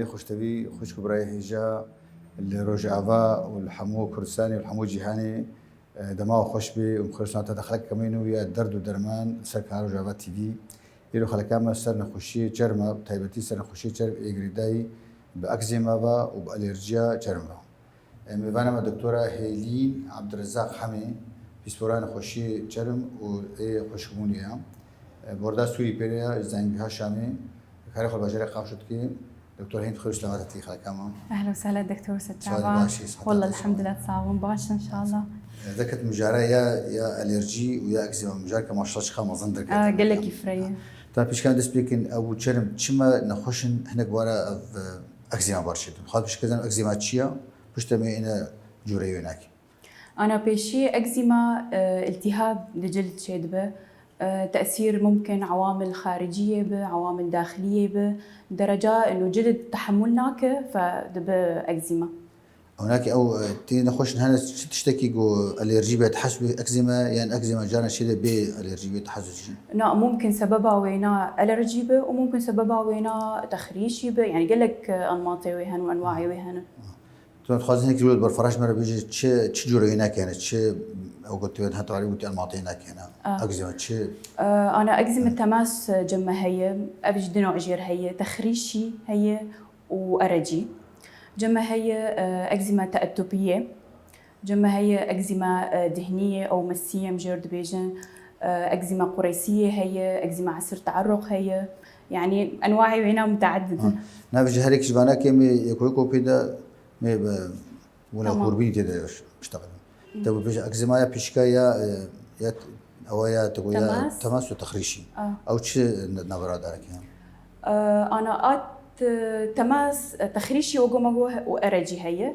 خوش تبي خوش كبراي هجا الروجافا والحمو كردستاني والحمو جيهاني دماغ خوش بي ومخرجنا تدخلك كمين ويا الدرد ودرمان سرك روجافا تي في يلو خلك كامل سر نخشي جرمه تايبتي سر نخشي جرم إجريداي بأكزيما وبألرجيا جرمه ميفانا مع دكتورة هيلين عبد الرزاق حمي بيسبوران خوشي جرم وخوش كمونيا بوردا سوري بيريا زنجها شامي خير خل بجري قاشتكي دكتور هند خير سلامتك خلك كمان اهلا وسهلا دكتور ستعبان والله الحمد لله تصاوم باش ان شاء الله ذكرت مجارة يا الرجي ويا اكزيما مجارة كما شاء الله ما ظن قال لك يفري طيب ايش كان دسبيكن او تشرم تشما نخشن هناك ورا اكزيما برشيد خاطر باش كذا اكزيما تشيا باش تمي انا جوري هناك انا بيشي اكزيما التهاب لجلد شيدبه تأثير ممكن عوامل خارجية به عوامل داخلية به درجة إنه جلد تحملناك فدب أكزيما هناك أو تي نخش هنا تشتكي جو ألرجي بتحس بأكزيما يعني أكزيما جانا شيء بألرجي بتحس لا ممكن سببها وينا ألرجي به وممكن سببها وينا تخريشي به يعني قال لك أنماطي ويهن وأنواعي ويهن تو خازن هيك جلد بالفراش مرة بيجي تش جوري هناك يعني تش أو قلت له هات عليه وتي أنماطي هناك هنا أكزيما تش أنا أكزيما تماس جمة هي أبج نوع جير هي تخريشي هي وأرجي جمة هي أكزيما تأتوبية جمة هي أكزيما دهنية أو مسية مجرد بيجن أكزيما قريسية هي أكزيما عسر تعرق هي يعني أنواعي هنا متعددة نافج هريك جبانا كمي يكويكو بيدا مي ولا قربين تدا اشتغل تو بيج أكزيما يا بيشكا يا أو يا تقول تماس وتخريشي أو تش نبرة دارك يعني أنا تماس تخريشي وجمجو وأرجي هي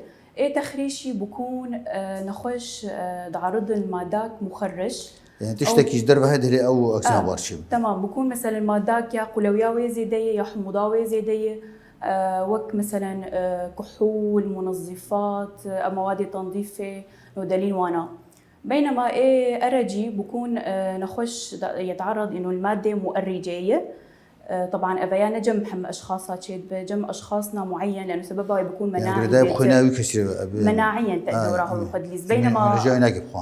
تخريشي بكون نخش تعرض المادات مخرج يعني تشتكي دربة هذه أو أكزيما بارشيم تمام بكون مثلا المادات يا قلوياوية زيدية يا حموضاوية زيدية وك مثلا كحول منظفات مواد تنظيفية نودلين وانا بينما أرجي بكون نخش يتعرض إنه المادة مؤرجية طبعا أبيا نجم حم أشخاصات شيء بجم أشخاصنا معين لأنه سببها بيكون مناعي يعني ده بخناوي كثير مناعيا تأثيره القدليز بينما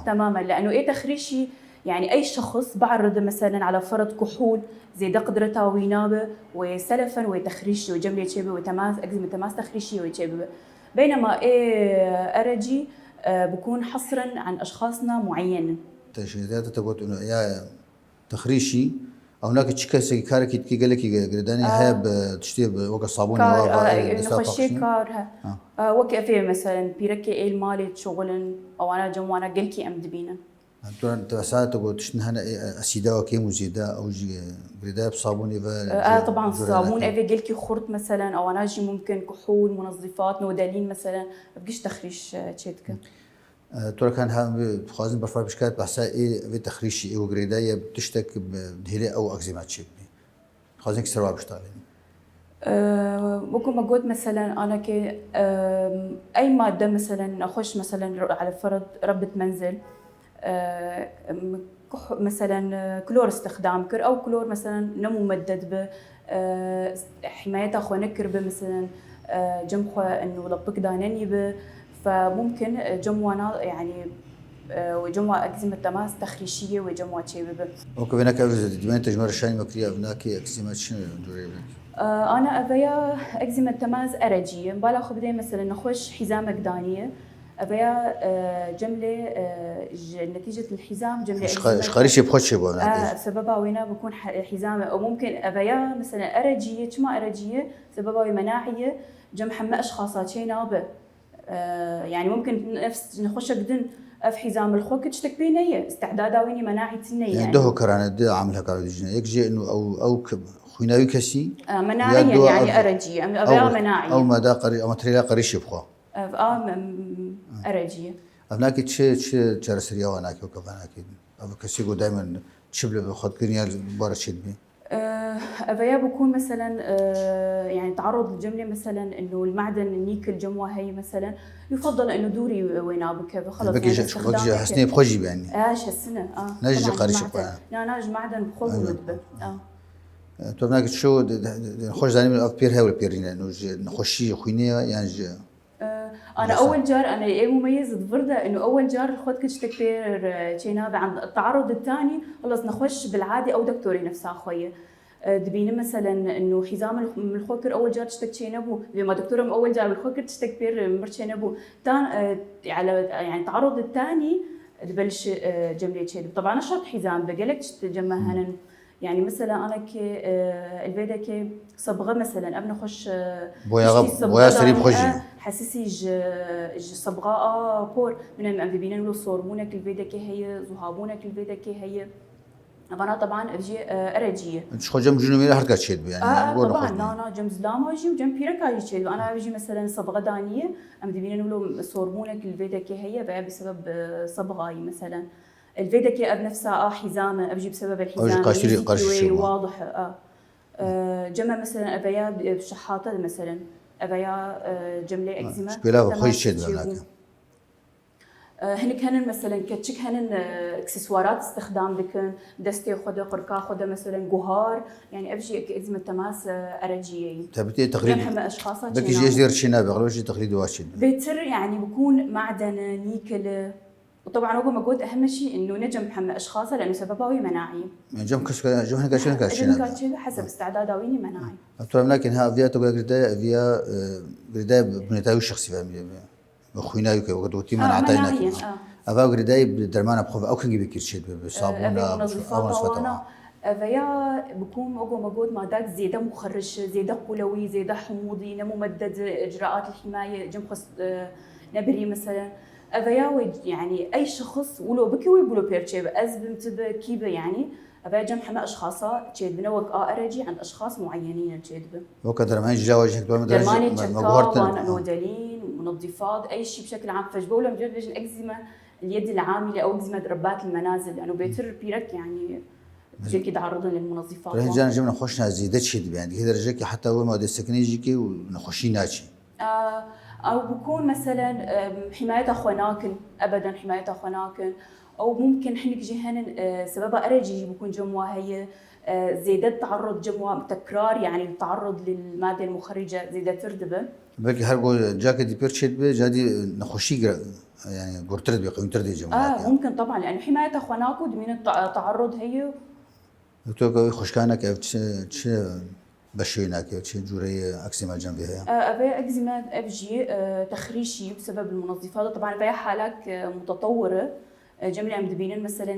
تماما لأنه تخريشي يعني أي شخص بعرض مثلا على فرض كحول زي ده قدرتها وينابه وسلفا وتخريشي وجملة شيبه وتماس أكزيما تماس تخريشي وشيبه بينما أرجي بكون حصرا عن أشخاصنا معينين. تشهيدات تقول إنه يا تخريشي أو هناك تشكي كارك كي قال لك قرداني هاي بتشتي بوقت صابون نخشي كارها وكيف مثلا بيركي المالي شغلن أو أنا جموانا قلكي أم دبينا أنت ساعات تقول تشتن هنا أسيدا وكيم وزيدا أو جي قرداء بصابون طبعا صابون إذا قلكي خرط مثلا أو أنا جي ممكن كحول منظفات نودالين مثلا بقيش تخريش تشيتك ترى كان هم خازن بفرق بشكات بحسها في تخريشي وقرداء بتشتك بدهلي أو أكزيمات شيء خازن كسروا بشتغلين ممكن موجود مثلا أنا كي أي مادة مثلا أخش مثلا على فرض ربة منزل مثلا كلور استخدام كر أو كلور مثلا نمو مدد به حمايتها خو نكر به مثلا جمخو إنه لبك دانني به فممكن جموانا يعني وجموا أكزيما تماس تخريشية وجموا شيء به. أوكي هناك أكزيما تجمع الشاني مكرية هناك أكزيما شنو جوري أنا أبيا أكزيما تماس أرجية بالا خو بدي مثلا نخش حزام أقدانية أبيا جملة نتيجة الحزام جملة إيش قريش بخش بقى سببها وينا بكون حزام أو ممكن أبيا مثلا أرجية كما أرجية سببها مناعية جم حما أشخاصات شيء نابه يعني ممكن نفس نخش قدن أف حزام الخوك تشتك بينية استعدادها ويني مناعي تنية يعني ده كرانة ده عاملها كارديجنا يكجي إنه أو خناوي كسي مناعيا يعني أرجية أبيا مناعية أو ماذا قري أو ماتريلا قريش يبخوا أرجية هناك تش جرسريا هناك وكفانا كده أو كسيقو دائما تشبله بخد كنيا بارشيد بي أبيا بكون مثلا يعني تعرض للجملة مثلا إنه المعدن النيكل جموة هي مثلا يفضل إنه دوري وينها بك خلاص بكي حسني بخوجي يعني هالسنة نجي قريش بقى لا ناج معدن بخوج مدبه تو هناك شو خوش زاني من بير هاي ولا بيرين إنه نخشي خوينيا يعني انا اول جار انا ايه مميز ضفرده انه اول جار خد كنت كثير تشينابه عند التعرض الثاني خلص نخش بالعادي او دكتوري نفسها خويه دبينا مثلا انه حزام من الخوكر اول جار تشتك تشينابو لما دكتوره من اول جار بالخوكر تشتك كثير مرتشينابو على يعني التعرض الثاني تبلش جملي تشينابو طبعا شرط حزام بقلك تجمع هنن يعني مثلا انا كي الفيدا كي صبغه مثلا ابن خش بويا سريب خجي حسسي ج صبغه بور من ام بيبينن له صورمونك الفيدا كي هي زهابونك الفيدا كي هي انا طبعا اجي ارجيه مش خجم جنوبي هركا تشيد يعني طبعا لا جم زلام اجي وجم بيركا تشيد انا اجي مثلا صبغه دانيه ام بيبينن له صورمونك الفيدا كي هي بسبب صبغه مثلا الفيدا كي اب نفسها حزامه ابجي بسبب الحزام واضح جمع مثلا ابيا بشحاطه مثلا ابيا جمله اكزيما شبيلا خوي شد هناك هنك هنن مثلا كتشك هنن اكسسوارات استخدام بكن دستي خده قركا خده مثلا جوهار يعني ابجي اكزيما تماس ارجيه تبتي تقريبا جمع اشخاص بكي جيش دير شينا بغلوش تقليد واشد بيتر يعني بكون معدن نيكل وطبعا هو موجود اهم شيء انه نجم حمى اشخاصه لانه سببه مناعي يعني جم هناك كاشين حسب استعداده ويني مناعي طبعا لكن ها فيا تقول فيا غرداء بنتاوي الشخصي فهمي بخويناي وقدوتي منعتينك افا غرداء بدرمان بخوف او كان يبكي شيء بصابونه او نظيفات فيا بكون موجود مادات زيادة مخرش زيادة قلوي زيادة حموضي ممدد اجراءات الحمايه جم نبري مثلا أبيا يعني أي شخص ولو بكي ويبلو بيرتشيب أزبم تبا كيبا يعني أبيا جمع حما أشخاصا تشيد بنوك أرجي عند أشخاص معينين تشيد به. وكدر ما يجي وجهك دوام درماني تشكا نودلين منظفات أي شيء بشكل عام فجبولة مجرد بيجي الأكزيما اليد العاملة أو أكزيما ربات المنازل لأنه بيتر بيرك يعني جيكي تعرضن للمنظفات. رح جانا جمنا خوشنا زيدت شيء يعني هذا رجعك حتى هو ما ده السكني يجيكي ونخشين ناشي. أو بكون مثلا حماية أخواناكن أبدا حماية أخواناكن أو ممكن حنك جهن سببها أرجي بكون جموا هي زيادة تعرض جموا تكرار يعني التعرض للمادة المخرجة زيادة تردبة. بلكي هرقو جاك دي بيرشيد بي جادي نخشي يعني قرترد بقيم تردي جموا. ممكن طبعا لأنه حماية أخواناكو من التعرض هي. تو خشكانك تش بشيناك تش جوري أكزيما جنبها. أبي أكزيما أبجي تخريشي بسبب المنظفات طبعا في حالات متطورة جميع مدبينين مثلا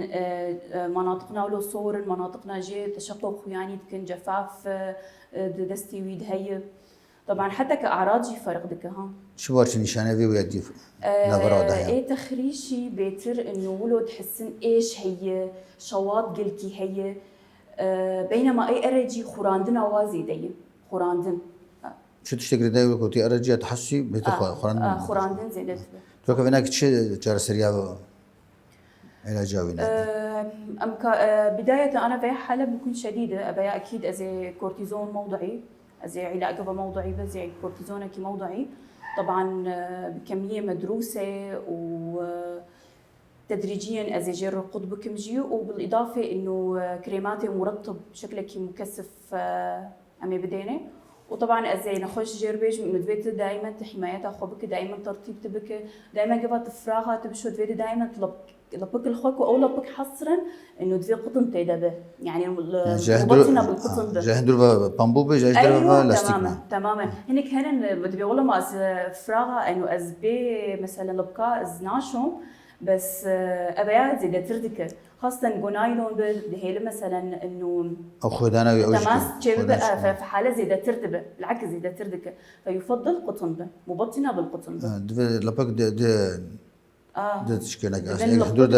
مناطقنا ولو صور مناطقنا جي تشقق يعني تكن جفاف دستي ويد هي طبعا حتى كأعراض جي فرق دكها. شو بارش نشانة في ويدي نظرة ده؟ إيه تخريشي بيتر إنه ولو تحسن إيش هي شواط قلكي هي بينما أي أرجي خوراندنا وازيدية خوراندن. شو تشتغل دايما كنتي أرجع تحسي بتخوا خوراندن زيدت. تو كفيناك تشي جار سريع علاجاوينا. بداية أنا في حالة بكون شديدة أبي أكيد أزي كورتيزون موضعي أزي علاج موضعي بزي كورتيزون كي موضعي طبعا بكمية مدروسة وتدريجيا أزي جير القطب كمجي وبالإضافة إنه كريماتي مرطب بشكل كي مكثف أمي بدينه وطبعا أزي نخش جيربيج من دفيت دائما حمايتها خوبك دائما ترطيب تبك دائما قبل تفراغها تبشو دفيت دائما لبك الخوك او لبك حصرا انه دفي قطن تيدبه يعني مبطنه بالقطن ده جهندر بامبوبه جهندر لاستيك تماما هنيك هنن بدي والله ما فراغه انه ازبي مثلا لبكا ازناشهم بس ابيات زي تردك خاصه جونايلون بهيل مثلا انه او خدانا او تماس في حاله زي ترتبه بالعكس زي تردك فيفضل قطن به مبطنه بالقطن ده لبك ده تشكيلك حدود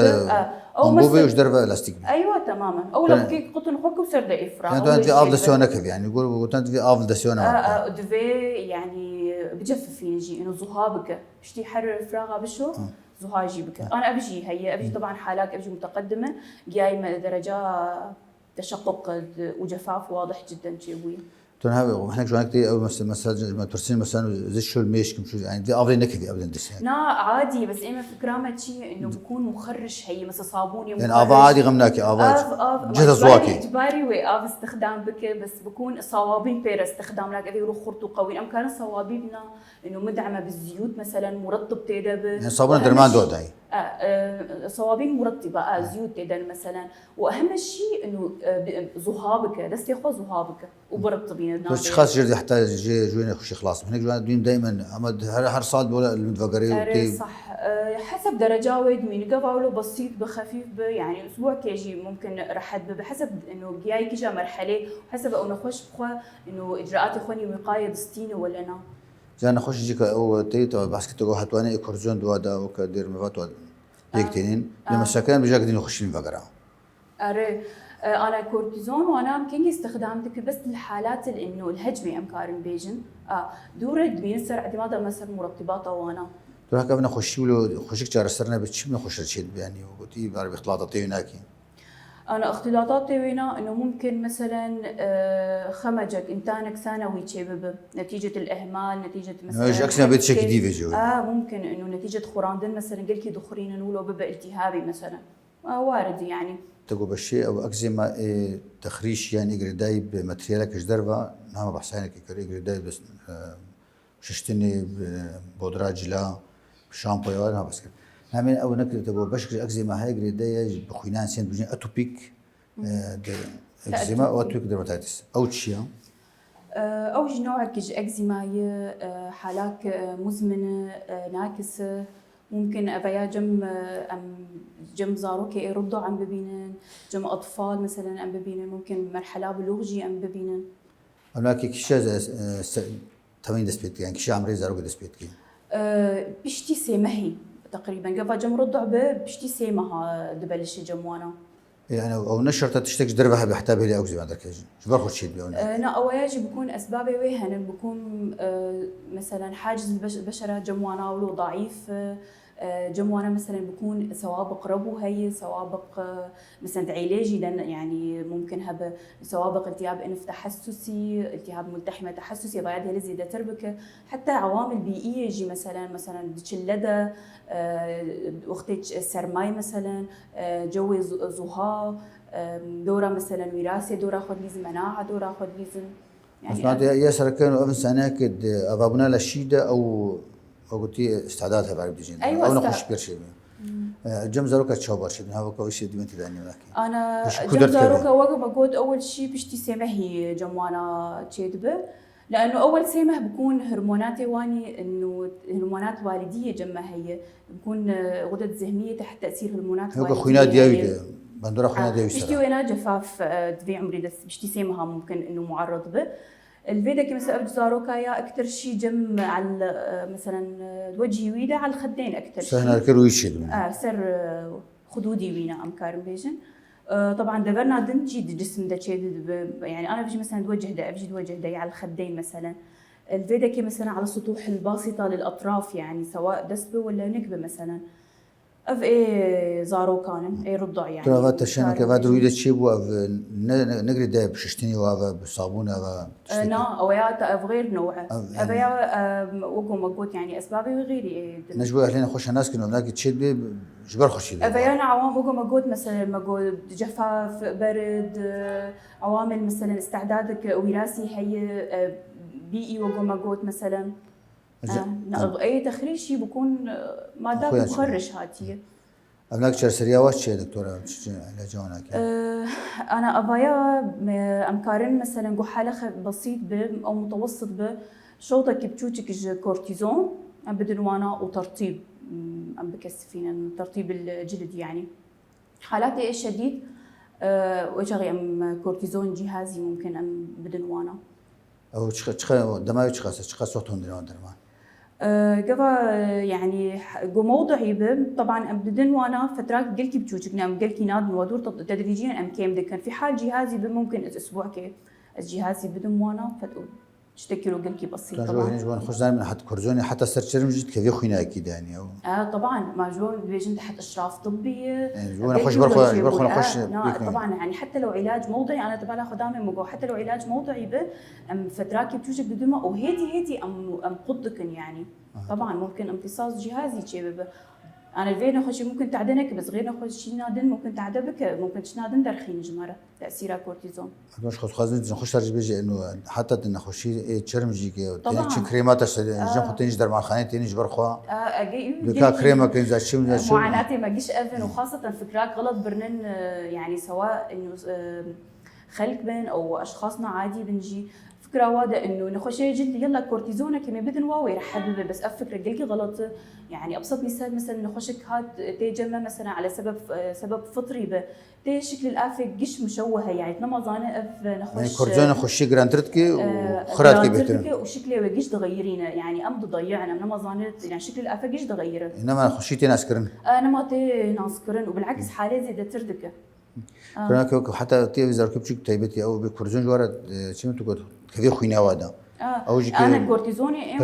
أنبوبة وش دربة لاستيك. أيوة تماما. أو لو كي قطن خوك وصير ده إفراغ. يعني أنت في أفضل سونا كيف يعني يقول أنت في أفضل سونا. دفي يعني بجفف يجي إنه زهابك بشتي حرر إفراغها بشو زهاجي بك. أنا أبجي هي أبجي طبعا حالات أبجي متقدمة جاي درجة تشقق وجفاف واضح جدا شيء. تنها وإحنا جوانك تي أو مثلا ما ترسين مثلا زي شو الميش كم شو يعني دي أفضل نكدي أبدا دس يعني. لا عادي بس إما فكرة شيء إنه بكون مخرش هي مثل صابوني يعني أفا عادي غمناكي أفا جهة زواكي. إجباري وآف استخدام بك بس بكون صوابين بير استخدام لك أذي خرطو قوي أم كان صوابيبنا إنه مدعمة بالزيوت مثلا مرطب تيدا يعني صابون درمان دود هاي. صوابين مرطبة زيوت تيدا مثلا وأهم شيء إنه ذهابك دستي خو ذهابك وبرطبين. بس خاص جردي حتى جوين خشي خلاص هناك جوان دوين دائما أمد هر صاد ولا المتفقري. صح حسب درجة ويد مين قبله بسيط بخفيف يعني أسبوع كيجي ممكن رحد بحسب إنه جاي كيجا مرحلة وحسب أو نخش بخوا إنه إجراءات إخواني وقاية دستينه ولا أنا. جانا خش جيك أو تيتو بس كتو هتواني كورزون دوادا وكدير مفاتو ديكتينين لما سكان بيجاك دين يخش المفقرة. أنا كورتيزون وأنا ممكن استخدامتك بس للحالات إنه الهجمة أمكارن بيجن دورة بينسر اعتماد مثلا مرطبات وأنا. تروح كابنا خشي ولو خشيك جار سرنا بتشي من خش الشيء يعني وقتي بعرف اختلاطاتي هناكي. أنا اختلاطاتي وينا إنه ممكن مثلا خمجك إنتانك ثانوي شباب نتيجة الإهمال نتيجة مثلا. أكسنا بيتشك دي فيجو. ممكن إنه نتيجة خوراندن مثلا قلكي دخورين نقوله ببقى التهابي مثلا وارد يعني. تقول بالشيء أو أكزيما تخريش يعني إجرداي بماتريالك إجدربا نعم بحسينك إجرداي بس ششتني بودراج لا شامبو ولا بس كده. نعمل أو نكتب تقول باش أكزيما هاي إجرداي بخوينان سين بجين أتوبيك أكزيما أو أتوبيك درماتيتس أو تشيا. أوج نوع أكزيما هي حالات مزمنة ناكسة ممكن أبيا جم زاروكي يردوا عم ببينن جم أطفال مثلا عم ببينن ممكن مرحلة بلوغجي عم ببينن. هناك كيشة تمين دسبيت يعني كيشة عمري زاروكي دسبيت كي. بشتي سيمهي تقريبا قفا جم ردوا بشتي سيمها دبلش جموانا. يعني أو نشرت تشتكي دربها بحتابه لي أوزي بعد كذا شو باخد شيء بيقول. لا أوياجي بكون أسبابي ويهن بكون مثلا حاجز البشرة جموانا ولو ضعيف جموانا مثلا بكون سوابق ربو هي سوابق مثلا علاجي يعني ممكن هب سوابق التهاب انف تحسسي التهاب ملتحمه تحسسي بعد هي زياده تربكه حتى عوامل بيئيه يجي مثلا دشلده وقت السرماي مثلا جوي زها دوره مثلا وراثه دوره اخذ لازم مناعه دوره اخذ لازم يعني يا سركان وابن سناكد ابابنا للشيده او قلتي استعدادها بعد بيجين أيوة او نخش بيرشي جم زاروكا تشوبر شي هذا كويس دمنتي داني ولكن انا جم زاروكا وقت ما قلت اول شيء بشتي سمهي جموانا تشيدبه لانه اول سمه بكون هرموناتي واني انه هرمونات والديه جمها هي بكون غدد ذهنيه تحت تاثير هرمونات والديه خوينا دياوي بندور خوينا دياوي بشتي وينا جفاف دبي عمري بس بشتي سمها ممكن انه معرض به الفيدا كي مثلا زاروكا يا اكثر شيء جم على مثلا وجهي ويدا على الخدين اكثر شيء سهنا كرويشي سر خدودي وينا ام كارم بيجن طبعا دبرنا دنجي الجسم ده يعني انا بجي مثلا بجي وجه ده على الخدين مثلا الفيدا كي مثلا على السطوح الباسطه للاطراف يعني سواء دسبه ولا نكبه مثلا اف اي زارو كانن اي رضع يعني ترى تشان كذا درويدة شيبو اف نقدر ده بشتني وافا بصابونه و نا اويا اف غير نوع افيا وقو مقوت يعني اسبابي وغيري نجبو اهلنا خوش الناس كانوا هناك تشد جبر خوش افيا انا عوام وقو مقوت مثلا مقوت جفاف برد عوامل مثلا استعدادك وراثي هي بيئي وقو مقوت مثلا اي تخريشي بكون مادات مخرش هاتيه هناك شرسريا واش يا دكتوره علاجونك انا ابايا امكارن مثلا جو حاله بسيط او متوسط شوطك بتشوتك كورتيزون ام بدنوانا وترطيب ام بكسفين ترطيب الجلد يعني حالاتي الشديد وجهي ام كورتيزون جهازي ممكن ام بدنوانا او تشخ دماغي تشخ صوتهم درمان قفا يعني جو موضعي طبعا بدن وانا فترات قلتي بتوجك نعم قلتي ناد ودور تدريجيا ام كيم كان في حال جهازي ممكن اسبوع كي جهازي بدن وانا اشتكي له قلكي بسيط كان طبعا. جوان خوش دائما حتى كورتيزون حتى سرتشرم جد كذي خوينا اكيد يعني او طبعا ما جوان بيجن تحت اشراف طبيه. يعني جوان خوش برخو خوش طبعا يعني حتى لو علاج موضعي انا تبع اخذ دائما مقو حتى لو علاج موضعي به ام فتراكي بتوجك بدمه وهيدي ام قدكن يعني. طبعا ممكن امتصاص جهازي شيء انا الفينا خوشي ممكن تعدنك بس غير خوشي نادن ممكن تعدبك ممكن تشنادن درخين جمره تاثيرها كورتيزون. مش خازن خوش ترجع بيجي انه حتى انه خوشي تشرم جيكي طبعا تيجي كريمات جن خطينج در مع خانه تيجي برخوا اجي دوكا كريمه كان زاد شو معاناتي ما جيش افن وخاصه فكراك غلط برنن يعني سواء انه خلق بن او اشخاصنا عادي بنجي فكره وادا انه نخشي جد يلا كورتيزونه كما بدن واوي رح حبيبه بس افكر قلقي غلط. يعني ابسط مثال مثلا نخشك هاد تي جمه مثلا على سبب فطري به تي شكل الافه قش مشوهه يعني تنمظانه اف نخش يعني كورتيزون خشي جرانترتكي وخراتكي بيتر وشكله وقش تغيرينه يعني ام ضيعنا نمظانه يعني شكل الافه قش تغيره انما خشيتي ناسكرن انا ما تي ناسكرن وبالعكس حالي زي تردك كنا حتى تي زار كبشك تايبتي او بكورتيزون جواره شنو تقول كذي خوينا وادا انا كورتيزوني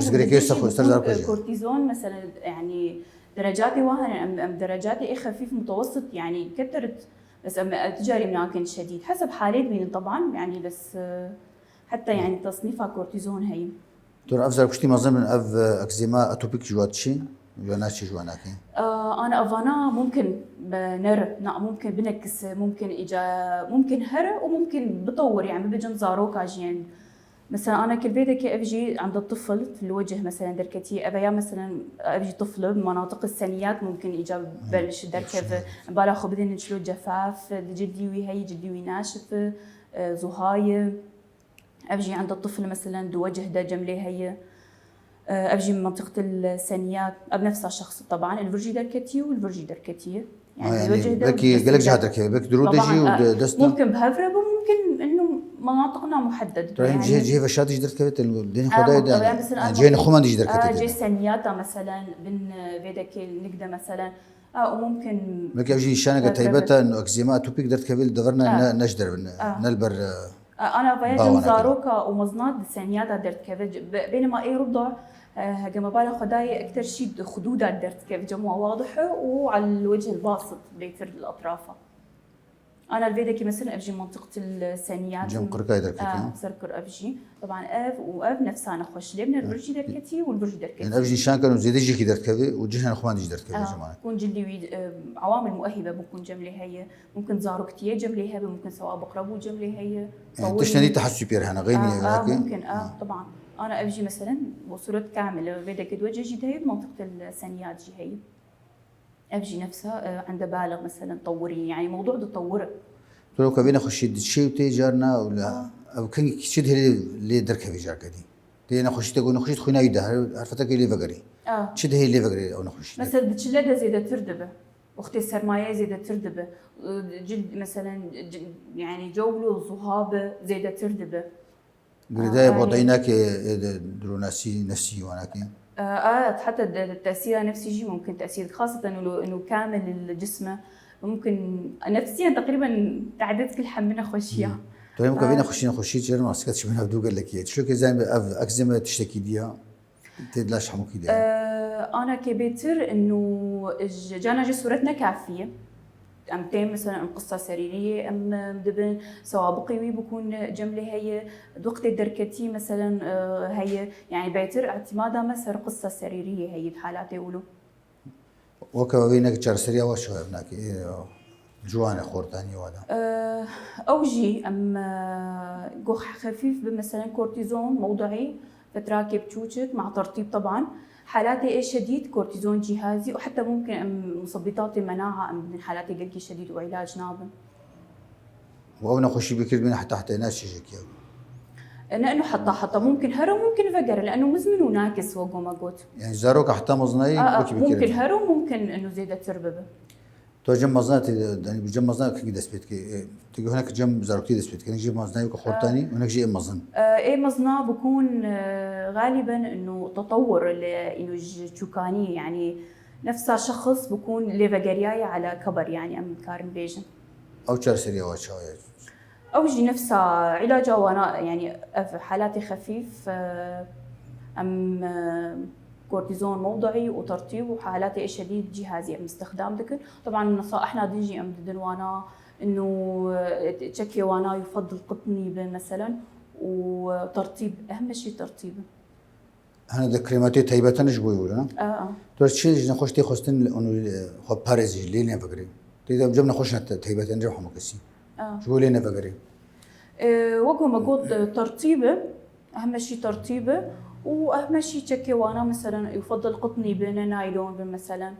كورتيزون مثلا يعني درجاتي واهنه ام درجاتي خفيف متوسط يعني كثرت بس اما تجاري مناكن شديد حسب حالات بين طبعا يعني بس حتى يعني تصنيفها كورتيزون هي دور افزر كشتي مازال من اف اكزيما اتوبيك جواتشي جواناشي جواناكي انا افانا ممكن بنر ممكن بنكس ممكن ممكن هر وممكن بطور يعني بجن زاروكا جين مثلا انا كل بيدك افجي عند الطفل في الوجه مثلا دركتي ابيا مثلا افجي طفل بمناطق الثنيات ممكن اجاب بلش دركب بالا خو بدنا نشلو جفاف جدي وهي جدي وناشف زهايه افجي عند الطفل مثلا دو وجه ده جملي هي افجي من منطقه الثنيات بنفس الشخص طبعا الفرجي دركتي والفرجي دركتي يعني الوجه ده بكي قالك جهدك بك درودجي ودستا ممكن بهفرب وممكن انه مناطقنا محدد يعني جي فشات جدر كبت الدنيا خداي يعني جي نخوم جدر كبت جي سنياتا مثلا بن فيدك نقدر مثلا وممكن بك جي شانك تايبتا انه اكزيما توبيك درت كبل دغرنا نجدر نلبر انا فيجن زاروكا ومزنات سنياتا درت كبت بينما اي رضع هجم بالغ خداي اكثر شيء خدودها درت كيف جموع واضحه وعلى الوجه الباسط بيتر الاطراف. انا الفيديكي مثلا افجي منطقه الثانيات جم كركاي دركتي سركر افجي طبعا اف نفسها انا خوش لبنا البرجي دركتي والبرجي دركتي يعني افجي شان كانوا زيد يجي كي دركتي وجهنا اخوان يجي دركتي جماعه كون جلي عوامل مؤهبه ممكن جملي هي ممكن زاروكتيه جملي هي ممكن سواء بقربو جملي هي يعني تشتني تحس سوبر هنا غيني ممكن طبعا انا افجي مثلا بصوره كامله فيديك دوجه جي هي بمنطقه الثانيات جي هي افجي نفسها عند بالغ مثلا طوري يعني موضوع تطوره لو كبينا خشيت شيء وتجارنا ولا او كان كشيد اللي درك في جار كدي تينا خشيت تقول نخشيت خوينا يده عرفتك اللي فقري شد هي اللي فقري او نخش مثلا بتشلده زيد تردبه اختي السرمايه زيد تردبه جد مثلا يعني جولو صهابه زيد تردبه قريدا وضعيناك دروناسي نفسي وناكي حتى التاثير النفسي يجي ممكن تاثير خاصه انه كامل الجسم ممكن نفسيا تقريبا تعدت كل حمنا خوشيه طيب ممكن بينا خشيت جرن واسكت شو بنها بدو قال لك شو كزاين اكزيما تشتكي ديها تدلاش حموكي ديها انا كبيتر انه جانا صورتنا كافيه ام تيم مثلا ام قصه سريريه ام دبن سواء بقيوي بكون جملي هي وقت الدركتي مثلا هي يعني بيتر اعتمادها مثلا قصه سريريه هي بحالات يقولوا وكوينك جرسريا وشو هناك جوانه خورتاني ولا او جي ام قح خفيف مثلا كورتيزون موضعي فتراكب تشوشك مع ترطيب طبعا حالاتي ايه شديد كورتيزون جهازي وحتى ممكن مثبطات المناعه من حالاتي قلقي شديد وعلاج نابن واو نخشي بكل من حتى ناس يجيك لانه حتى ممكن هرم ممكن فقر لانه مزمن وناكس وقو ما قلت يعني زاروك حتى مزناي ممكن هرم ممكن انه زيادة ترببه تو جم مزنات يعني بجم مزنات كي دسبت كي تيجي هناك جم زاروكتي دسبت كي نجيب مزناي وخورتاني وهناك جي مزن ايه مزنا بكون غالبا انه تطور انه جوكاني يعني نفسها شخص بكون ليفاجرياي على كبر يعني ام كارن بيجن او تشارسريا واتشاي اوجي نفسها علاجها وانا يعني في حالاتي خفيف ام كورتيزون موضعي وترطيب، وحالاتي شديد جهازي ام استخدام ذكر. طبعا نصائحنا ديجي ام ددنوانا انه تشكي وانا يفضل قطني مثلا، وترطيب اهم شيء ترطيب. هنا ده كريماتي تهيبة نجبو يقولنا تو شيء نخش تي خستن انه خو باريس لينا فكري تيدا جبنا خشنا تهيبة نجبو حمكسي شو لينا فكري وقو ما قلت ترطيبه اهم شيء ترطيبه، واهم شيء تشكي وانا مثلا يفضل قطني بين نايلون مثلا،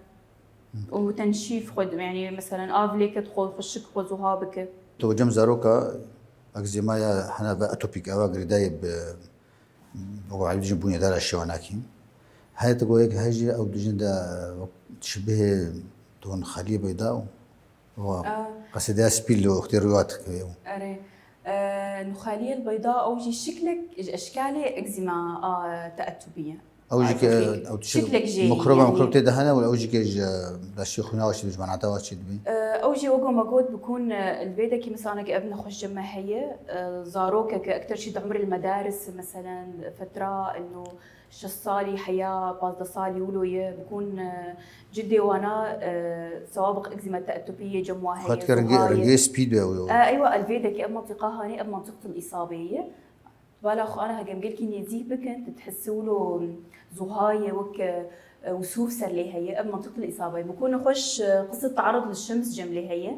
وتنشيف خد يعني مثلا افليك تدخل في الشك وزهابك تو جم زاروكا اكزيمايا حنا باتوبيك او غريداي بقو عيد جنبوني دار الشواناكين هاي تقول هيك هاجي او دجندا تشبه تون خليه بيضاء و قصدها سبيلو اختيارات اري النخاليه البيضاء اوجي شكلك اشكالي اكزيما تاتبيه اوجيك او شكلك جاي ميكروبا يعني ميكروب تدهنا ولا اوجيك لاشي خنا واش بيج معناتها واش تدبي اوجي وقو مقود بكون البيدا كي مثلا ابن خش جمع هي زاروكا كاكثر شيء عمر المدارس مثلا فتره انه شصالي حياه بازدا صالي ولويه بكون جدي وانا سوابق اكزيما تاتوبيه جمواها هي خاطر رنجي سبيد ايوه الفيدا كي منطقه هاني منطقه الاصابيه بالاخ انا هجم قلت لي نزيه بكنت تحسوا له زهايه وك وسوف سر لي هي بمنطقه الاصابه بكون اخش قصه تعرض للشمس جملي هي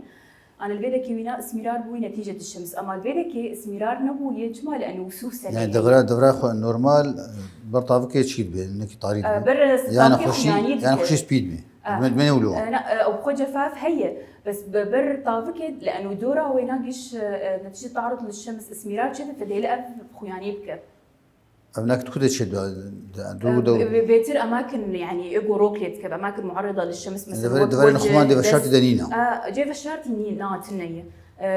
انا الفيدكي وينا اسمرار بوي نتيجه الشمس، اما الفيدكي اسمرار نبوي جمع لانه وسوف سر يعني دغرا خو نورمال برطافك تشيد به انك طاريد يعني خشي سبيد بي من يولو او خو جفاف هي بس بر طافك لانه دورا ويناقش نتيجه تعرض للشمس اسمرار كذا فدي خوياني بك ابنك تكون تشد بيتر اماكن يعني ايجو روكليت كذا اماكن معرضه للشمس مثلا دبر نخمان دي بشارت دنينا جيفا شارتي نينا تنيه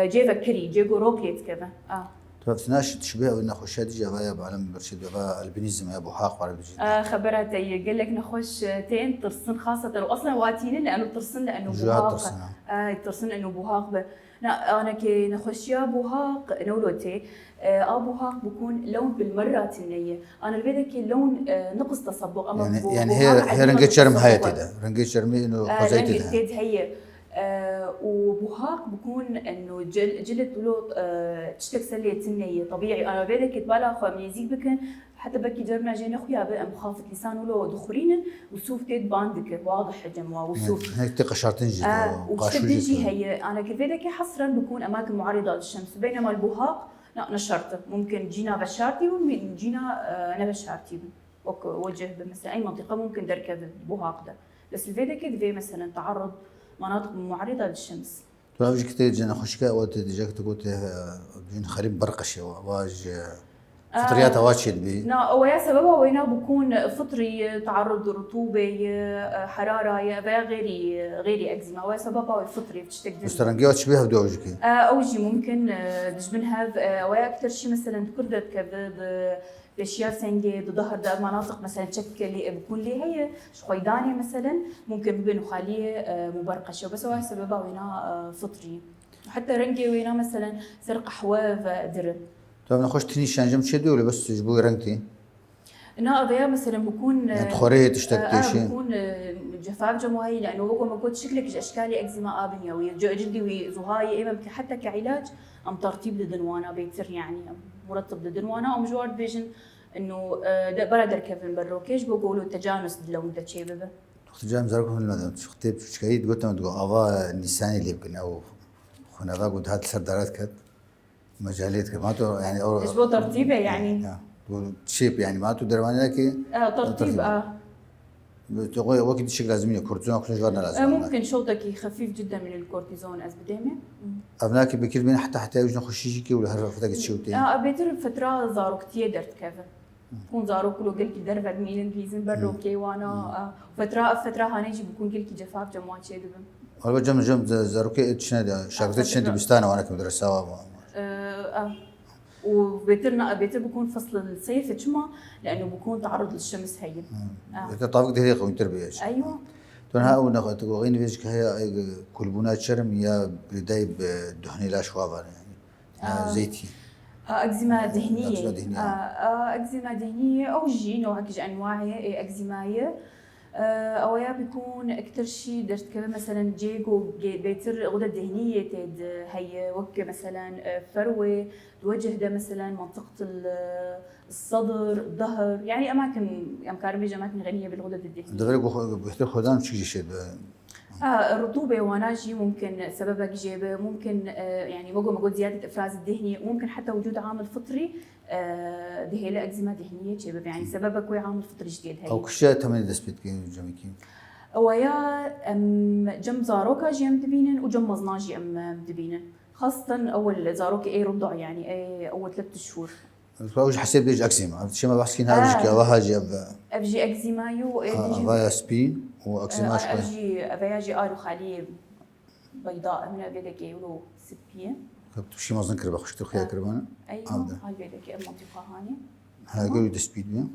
جيفا كري جيجو روكليت كذا تفتناش تشبه او نخش هذه جوايا بعلم برشيد بقى البنيزم يا ابو حاق ولا بجد خبرت قال لك نخش تين ترسن خاصه واصلا واتين لانه ترسن لانه بوهاق ترسن لانه بوهاق انا كي نخش يا بوهاق نولوتي ابوهاق بكون لون بالمره النيه انا البيدك لون نقص تصبغ اما يعني هي رنجت شرم هاي تدا رنجت شرمي انه خزيتها هي وبوهاق بكون انه جلد له تشتك سليه النيه طبيعي انا البيدك تبالغ خو من يزيد بكن حتى بكي جربنا جينا خويا بقى مخافت لسانه له دخورين وسوف تيد باندك واضح جموا وسوف هيك تقشرتين جدا وشتبديجي هي انا كيفيدك حصرا بكون اماكن معرضه للشمس بينما البوهاق لا نشرته ممكن جينا بشارتي وجينا انا بشارتي وجه مثلا اي منطقه ممكن دركب البوهاق ده بس الفيدا كده مثلا تعرض مناطق معرضه للشمس تو اجي كتير جنا خشكا وقت ديجاك تقول بين خريب برقش واج فطريات واشد بي نا ويا سببها وينا بكون فطري تعرض رطوبه حراره غيري اكزيما ويا سببها فطري بتشتك بس ترنجيات شبيها بدو اوجي اوجي ممكن دجبنها ويا اكثر شيء مثلا كردت كبد بشيار سنجي ظهر ده مناطق مثلا تشكل بكون لي هي شويداني مثلا ممكن بينو خاليه مبرقشه بس هو سببها وينا فطري حتى رنجي وينا مثلا سرق حواف درب طيب نخش تني شانجم تشدي ولا بس تجبوي رنجتي؟ نا أبيا مثلا بكون يعني تخوريه تشتكتي شيء بكون جفاف جموهي لانه هو ما قلت شكلك اشكالي اكزيما ابنيوي جلدي وزهاي اما حتى كعلاج ام ترتيب لدنوانا بيتر يعني مرتب لدنوانا ام جوار فيجن انه برا كيفن بروكيش بقولوا تجانس لو انت شيء بابا تجانس زركم المدام شختي شكايد قلت ما تقول افا النساني اللي يمكن او خنا افا قلت هات سردارات كت مجالات كماتو يعني ايش بو ترتيبه يعني شيب يعني ماتو درماني لكي ترتيب تقول وقت شكل لازم كورتيزون كل جوارنا لازم ممكن شوطك خفيف جدا من الكورتيزون از بديمه ابناك بكير بين حتى يوجد خشيشي ولا هرفتك تشوتي بيتر فتره زاروك تيدرت كيفن بكون زاروك لو قلت درفد ميل انجليزي بروكي وانا فتره هانيجي بكون قلت جفاف جماعه شي دبن والله جم زاروكي تشنده شاغلت تشنده بستانه وانا كمدرسه وبيتر بكون فصل الصيف تشما لانه بكون تعرض للشمس هي طابق دقيقه وين تربيه ايوه تونها او ناخذ غين فيش هي كلبونات شرم يا بدايه بدهني لا شوابه زيتي أكزيما دهنية. أكزيما دهنية. أكزيما دهنية أو جي نوع كج أنواعها أكزيماية. أويا بيكون أكتر شيء درت كذا مثلا جيجو بيتر غدة دهنية تد هي وك مثلا فروة توجه ده مثلا منطقة الصدر الظهر يعني أماكن بيجي أماكن غنية بالغدة الدهنية. دغري بيختار خدان شو شيء الرطوبة وناجي ممكن سببها جيبة ممكن يعني موجود زيادة إفراز الدهني ممكن حتى وجود عامل فطري دهيلة أكزيما دهنية جيبة يعني سببها كوي عامل فطري جديد هي. أو كشيء تمني دسبت كين جميكي. ويا جم زاروكا جيم دبينن وجم مزناجي دبينن خاصة أول زاروكا أي رضع يعني أي أول 3 شهور. فوج حسيت بيج أكزيما شيء ما بحكي هذا بيجي أوها جاب. أبجي أكزيمايو أبايا سبين وأكزيما شوي. أبجي آلو خالية بيضاء من أبيدك يقولوا سبية. كنت شيء ما ذكر بخش تخيل كربانة. أيوة هاي بيدك المنطقة هاني. هاي قولي دسبيد بيا.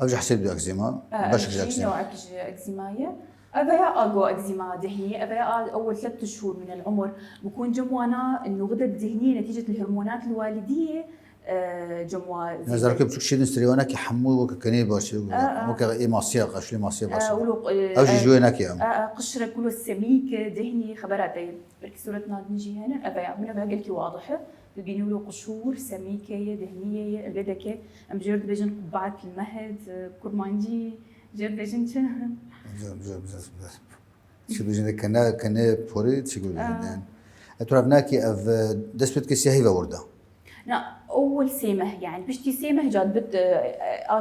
أبجي حسيت بأكزيما. بشكل أكزيما. نوع أكزيماية. أبيا أجو أكزيما دهنية أبيا أول 3 شهور من العمر بكون جموانا إنه غدة دهنية نتيجة الهرمونات الوالدية جموا. نزار كيف تشيل نستريوانا كي حمو وككني باش وك إيه ماسية قشلي ماسية باش. أوجي جوينا كي قشرة كله سميكة دهنية خبراتي بركي صورتنا نجي هنا أبيا من أبيا قلكي واضحة بيجينوا له قشور سميكة دهنية البدكة أم جرد بيجن قبعة المهد كرمانجي جرد بيجن شنو. شو بيجن كنا بوريد شو يقول يعني أترافناكي أف دسبت كسيهي ووردا. لا أول سيمة يعني بشتي سيمة جاد بت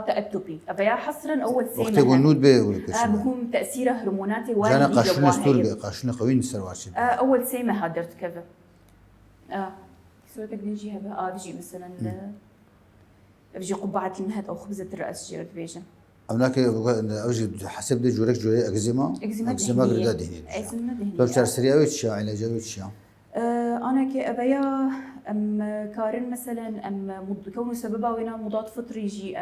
أتوبي أبيا حصرا أول سيمة. وقت يقول نود بيه ولا كش. بكون تأثيره هرموناتي وايد. جانا قاشنا ستول قاشنا قوي نسرواتش. أول سيمة هادرت كذا. سويتك نجي هذا بيجي مثلا بيجي قبعة المهد أو خبزة الرأس جيرد بيجن. أملاك أوجي حسب دي جورك جوري أكزيما دهنية. أكزيما دهنية. طب شار سريعة وتشيا علاجها وتشيا. أنا كأبيا أم كارن مثلا كونه سببها وينا مضاد فطري يجي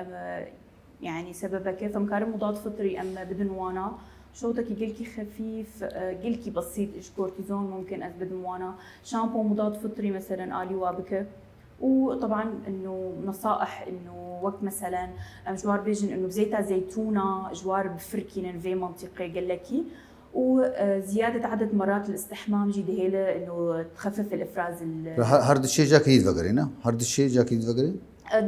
يعني سببها كيف مكارن مضاد فطري بدن وانا شوطك يجيلكي خفيف جيلكي بسيط إيش كورتيزون ممكن بدن وانا شامبو مضاد فطري مثلا آلي وابك. وطبعا انه نصائح انه وقت مثلا جوار بيجن انه بزيتها زيتونه جوار بفركين في منطقه قال لكي وزياده عدد مرات الاستحمام جي دهيله انه تخفف الافراز. هرد الشيء جاك يد فقرينا هرد الشيء جاك يد فقري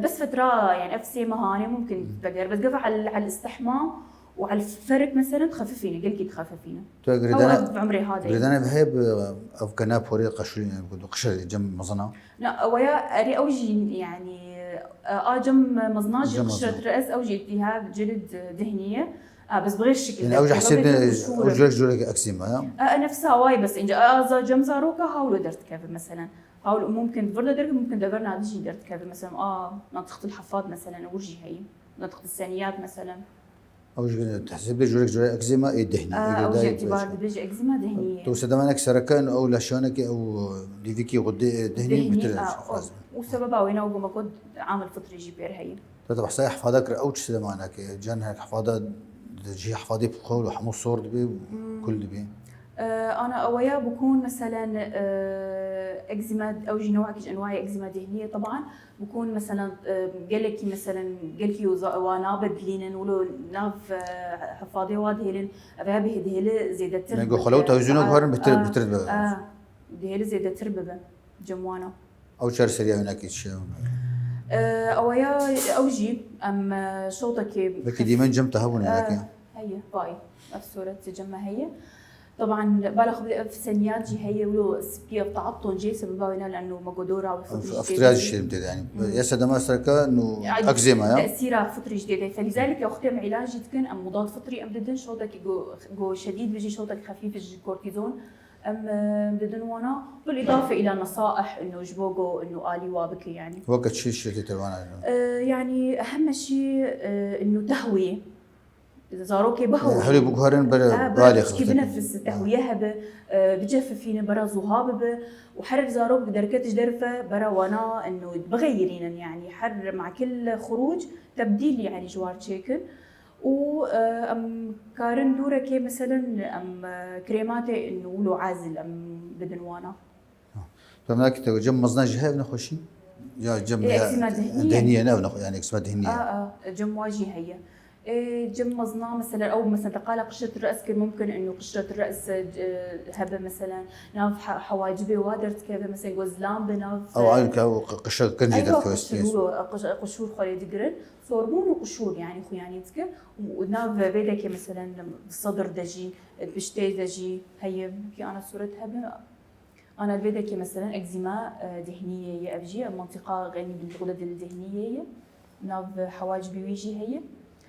بس فتره يعني افسي مهاني ممكن تفقر بس قفا على الاستحمام وعلى الفرق مثلا تخففينه قلكي تخففينه. هو بعمري هذا بريدانا بهيب افكنا بوري قشري يعني قشر جم مزنا. لا ويا اري اوجي يعني جم مزناجي قشرة رأس اوجي التهاب جلد دهنيه بس بغير الشكل يعني اوجي حسيت جورك اكزيما نفسها واي بس انجا جم زاروكا هاولو درت كيف مثلا هاولو ممكن فردا درت ممكن دبرنا دجي درت كيف مثلا منطقه الحفاض مثلا اوجي هي منطقه الثانيات مثلا اوجي تحسب لي جورك اكزيما اي دهني اوجي اعتبار بيجي اكزيما دهنيه تو سدمانك سركان او لاشونك او ديفيكي غدي دهني مثل وسببها وين او ما كنت عامل فطري جيبير هي طبعا صحيح حفاضك اوتش سدمانك جانك حفاضه جي حفاضي بخول وحمو صورد بي كل بي. انا اويا بكون مثلا اكزيما اوجي نوع انواع اكزيما دهنيه طبعا بكون مثلا قالكي مثلا قالكي ونابد لينن ولو ناف حفاضي واد هيلن ابها بهديله زيد تربه نقول خلوت اوزنك هورن بترد دهيله زيد تربه جموانا او شهر سريع هناك شيء اويا اوجي شوطك لكن ديما جمت هون هناك هي باي الصوره تجمع هي طبعا بالغ في ثانيات جي هي ولو سبيه تعطل جي سببها لانه مقدوره وفترات الشيء يعني يا سدما سركا انه اكزيما تاثيرها فطري جديده فلذلك لو اختم علاج يتكن ام مضاد فطري ام بدن شوطك جو شديد بيجي شوطك خفيف يجي كورتيزون ام بدن وانا بالاضافه الى نصائح انه جبوجو انه الي وابك يعني وقت شيء تتوانا يعني اهم شيء انه تهويه إذا زاروكي بهوي حلو بقهرن بالغ كي بنفس تهويها بجفف فينا برا زهاب وحر زاروك بدركتش درفه برا وانا انه بغيرين يعني حر مع كل خروج تبديل يعني جوار تشيكن و ام كارن دوره كي مثلا ام كريماتي انه له عازل ام بدن وانا فهناك جم مزنا جهة بنخشي يا جم إكسما دهنية. دهنية أنا بنخ يعني إكسما دهنية. جم واجهة هي. جم مزنا مثلا او مثلا تقال قشره الراس كان ممكن انه قشره الراس هبه مثلا ناف حواجبي وادرت كذا مثلا غزلان بناف او عين قشره كنجي ايوه كويس قشور خلي دقرن صورمون وقشور يعني خو يعني تك وناف بيدك مثلا بالصدر دجي بشتي دجي هي في انا صورتها انا البيدك مثلا اكزيما دهنيه هي افجي منطقه غني بالغدد الدهنيه هي ناف حواجبي ويجي هي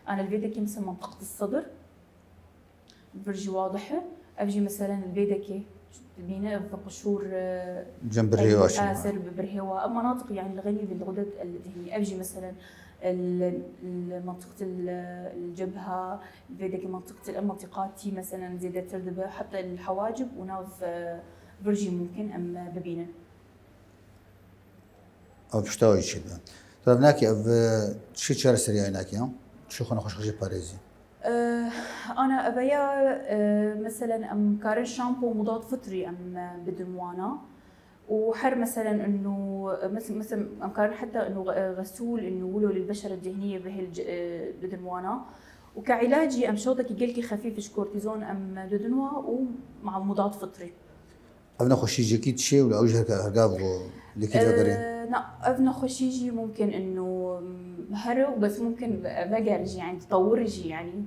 أنا البيدكي مثل منطقة الصدر برجي واضحة أبجي مثلا البيدكي بينا في قشور جنب الرهوة آسر بالرهوة مناطق يعني الغنية بالغدد الدهنية أبجي مثلا منطقة الجبهة البيدكي منطقاتي مثلا زيادة تردبة حتى الحواجب وناف برجي ممكن أم ببينا أو بشتاوي شيء طيب ناكي أو شيء شارع سريع ناكي هم شو خنا خوش خشي باريزي أنا أبيا مثلا أم كارن شامبو مضاد فطري أم بدموانا وحر مثلا إنه مثلا أم كارن حتى إنه غسول إنه ولو للبشرة الدهنية بدموانا وكعلاجي أم شوطك يجيلكي خفيف كورتيزون أم بدنوا ومع مضاد فطري. أبنا خوشي جاكيت شيء ولا أوجهك هرقاب لكيد فقرين؟ لا أبنا خوشيجي ممكن إنه هرو بس ممكن بقرجي يعني تطورجي يعني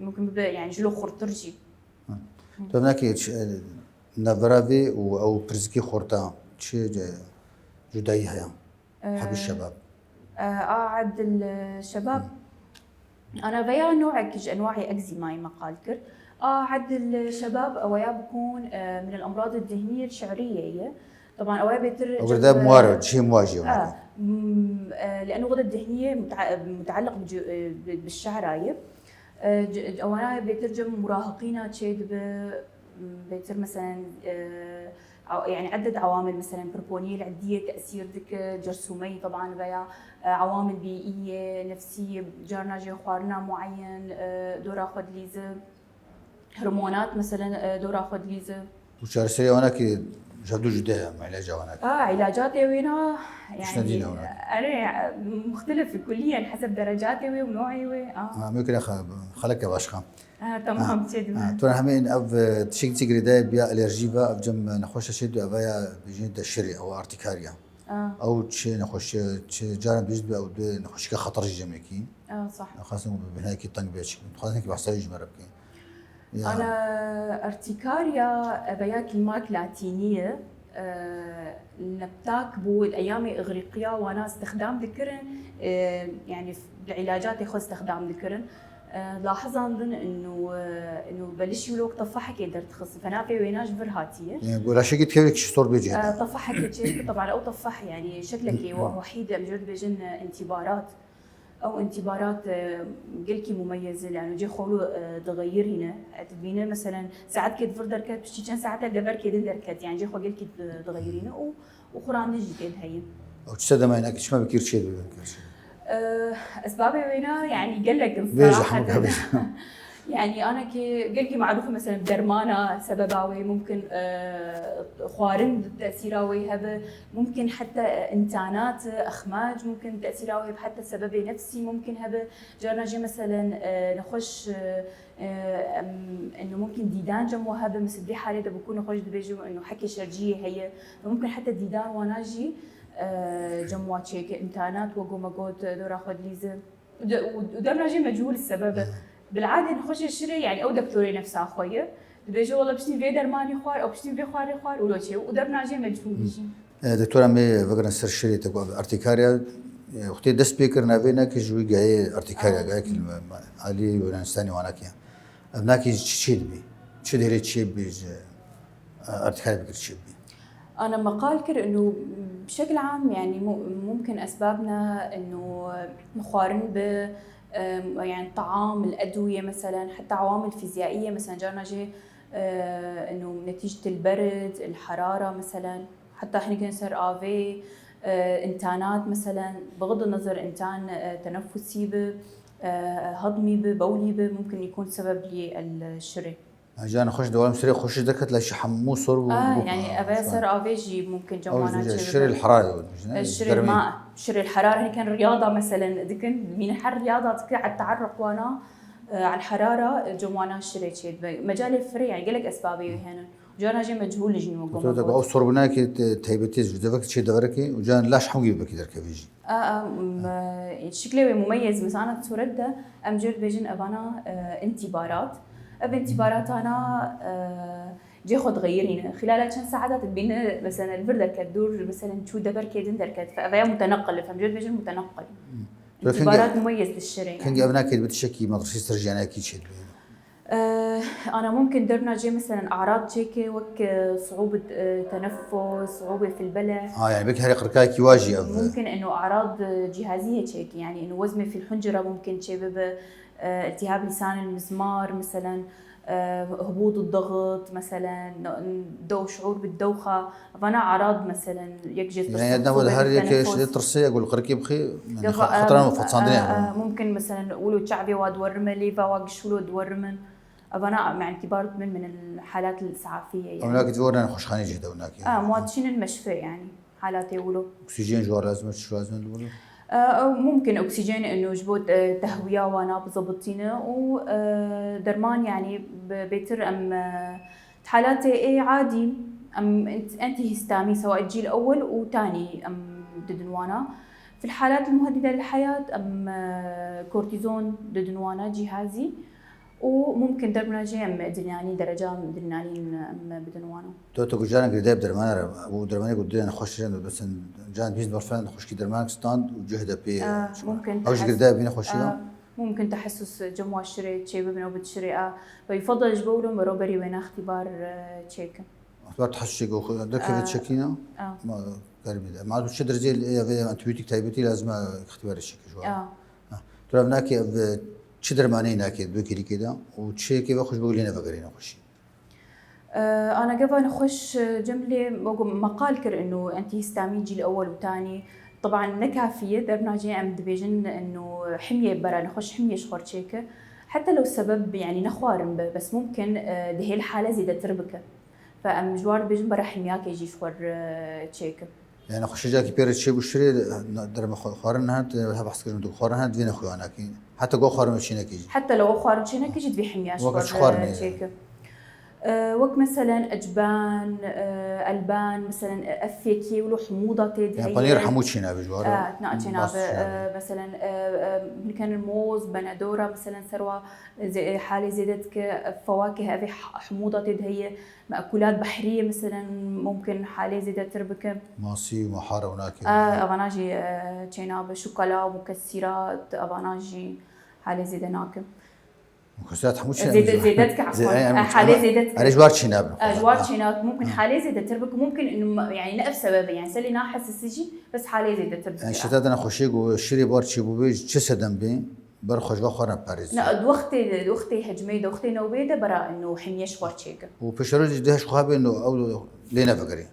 ممكن يعني جلو خرطرجي. طيب ناكي نافرافي أو برزكي خورتا شيء جداي هيا حب الشباب. عاد الشباب أنا بيا نوعك أنواعي أكزيما مقالكر. عاد الشباب أويا بكون من الأمراض الدهنية الشعرية هي. طبعا أويا بيتر وغدا موارد شيء مواجه لأنه غدة الدهنية متعلق بالشعراية. أولا بيترجم مراهقين تشيد بيتر مثلا يعني عدة عوامل مثلا بربونية العدية تأثير دك جرثومي طبعا بيا عوامل بيئية نفسية جارنا جي خوارنا معين دورا خد ليزة هرمونات مثلا دورا خد ليزة وشارع سريع هناك جدو جدا علاجها هناك. علاجاتي وينا يعني أنا مختلف كليا حسب درجاتي ونوعي ممكن خلك باشخام. تمام تشد. ترى همين أب تشيك تيجري ده بيا ألرجيفا أب جم نخش شيء أبايا بيجين الشري أو ارتكاريا. أو شيء نخش شيء جارب بيجد أو نخش كخطر الجميكي. صح. خاصة بهناكي طنق بيش خاصة كي بحصل يجمربكي. أنا ارتكاريا أبايا كلمات لاتينية نبتاك بود أيامي إغريقيا وأنا استخدام ذكرن يعني بالعلاجات ياخذ استخدام ذكرن لاحظا إنه بلش يلوك طفحك يقدر تخص فنافي ويناش برهاتية. يعني ولا شيء كتير صور بيجي. طفحك شيء طبعا أو طفح يعني شكلك وحيدة مجرد بيجن انتبارات أو انتبارات قلكي مميزة لأنه جي خلو تغير هنا تبينه مثلا ساعات كده فردر كات بشتي كان ساعات الدبر كده دركات يعني جي خو قلكي تغير هنا وخران نجي كده هي. أو تستخدم هناك إيش ما بكير شيء بكير شيء. أسبابي وينا يعني قال لك الصراحة يعني أنا قلكي معروفة مثلا درمانة سبباوي ممكن خوارن تأثيراوي هذا ممكن حتى إنتانات أخماج ممكن تأثيراوي حتى سبب نفسي ممكن هذا جرنا جي مثلا نخش إنه ممكن ديدان جمو هذا مثل دي حالة بكون نخش دبيجو إنه حكي شرجية هي ممكن حتى ديدان وناجي جموات شيء إنتانات وقوم أقود دورا خد ليزة ودرنا جي مجهول السبب. بالعاده نخش الشري يعني او دكتوري نفسها خويا بيجي والله بشتي في درماني خوار او بشتي في خوار ولا شيء ودرنا جي مجهول شيء. دكتوره مي فكرنا سر الشري تبغى ارتكاريا اختي ده سبيكر نافينا كجوي جاي ارتكاريا جاي كلمه علي ونستاني وانا كيا ابناكي تشيد بي تشيد هري تشيد بي ارتكاريا بكر تشيد بي. انا مقال كر انه بشكل عام يعني ممكن اسبابنا انه مقارن ب يعني الطعام الأدوية مثلا حتى عوامل فيزيائية مثلا جارنا جي إنه نتيجة البرد الحرارة مثلا حتى إحنا كنصير آفي إنتانات مثلا بغض النظر إنتان تنفسي هضمي بولي ممكن يكون سبب للشري. جانا خوش دوام مشتري خوش دكت لا شي حمو صور يعني ابى صار افيجي ممكن جمعنا الشري الحراري الشري الماء الشري الحراره هي كان رياضه مثلا ذكن من حر رياضه على التعرق وانا على الحراره جمعنا الشري شيء مجال الفري يعني قال لك اسبابي هنا جانا جي مجهول جنو قوم تو او صور بناك تهيبتيز دفك شي دبركي وجان لاش حمو بك درك بيجي شكله مميز مثلا تورده ام جير بيجن ابانا انتبارات بانتبارات انا جي خد غيرين خلال كم ساعات تبين مثلا الفردة كدور مثلا شو دبر كيدن دركت فأبيا متنقل فمجد بيجن متنقل انتبارات مميز للشري كان قبلنا كيد بتشكي مدرسة ترجعنا أكيد شيء أنا ممكن درنا جي مثلا أعراض شيكي وك صعوبة تنفس صعوبة في البلع يعني بك هري قركاك يواجه ممكن إنه أعراض جهازية شيكي يعني إنه وزمة في الحنجرة ممكن شيء التهاب لسان المزمار مثلا هبوط الضغط مثلا شعور بالدوخه فانا اعراض مثلا يكجد يعني عندنا هذا هر ترسي اقول قركي بخي يعني خطران وفتصاندين ممكن مثلا نقولوا شعبي وادورمه ليفا واقشولو دورمن فانا مع اعتبار من الحالات الاسعافيه يعني هناك تورنا خوشخانه جهده هناك مواتشين المشفى يعني حالات يقولوا اكسجين جوار لازم شو لازم نقولوا ممكن اكسجين انه جبوت تهويه وانا بظبطينه ودرمان يعني بيتر ام حالات اي عادي ام انتي هيستامي سواء الجيل الاول وثاني ام ددنوانا في الحالات المهدده للحياه ام كورتيزون ددنوانا جهازي وممكن دربنا جي ام ادرينالين درجه ادرينالين ام بدنوانا تو جانا قدام درمان ابو درماني قلت انا خوش بس جان بيز برفان خوش كي درمان ستاند وجهده بي ممكن اوش قدام بينا خوشيه ممكن تحسس جموع الشري شيء بينه وبتشري فيفضل جبوله مروبري وين اختبار تشيك اختبار تحسس جو ده كيف تشكينا ما قريب ما عاد بتشدر زي انتبيوتيك تايبتي لازم اختبار الشيك شويه ترى هناك چه درمانی ناکید بکری کدا و چه که بخوش بقولي نفقرينا خوشي انا قبل نخش جمله مقال كر انه انت هيستامين الجيل الاول والثاني طبعا نكافيه دربنا جي ام ديفيجن انه حميه برا نخش حميه شخور تشيكه حتى لو السبب يعني نخوارم بس ممكن دهي الحاله زيد تربكه فام جوار بيجن برا حمياك يجي شخور تشيكه يعني خوش جاكي بيرت شي بشري درم خارن هات بحث كرم دو خارن هات فين خواناك حتى جو خارن مشينا كيجي حتى لو خارن مشينا كيجي في حميه شخور تشيكه وقت مثلا اجبان البان مثلا افيكي ولو حموضه تد يعني بانير حموتشينا بجوار تناقشنا مثلا كان الموز بندوره مثلا ثروه حاله زيدت فواكه افي حموضه تد هي مأكولات بحريه مثلا ممكن حاله زيدت تربكه ماسي ومحاره هناك افاناجي تشينا شوكولا ومكسرات افاناجي حاله زيد هناك مكسرات حموتشينا زيدتك عفوا حالة زيدتك أنا جوار شيناب جوار شيناب ممكن حالة زيدت تربك ممكن إنه يعني نفس سبب يعني سلي ناحس السجي بس حالة زيدت تربك يعني شتات أنا خوشيك وشري بارتشي بوبيج چسدم بين برخوش بخورنا باريس لا دوختي هجمي دوختي نوبيده برا إنه حميش خوارتشيك وبشروج دهش خوابي إنه أو لينا فقري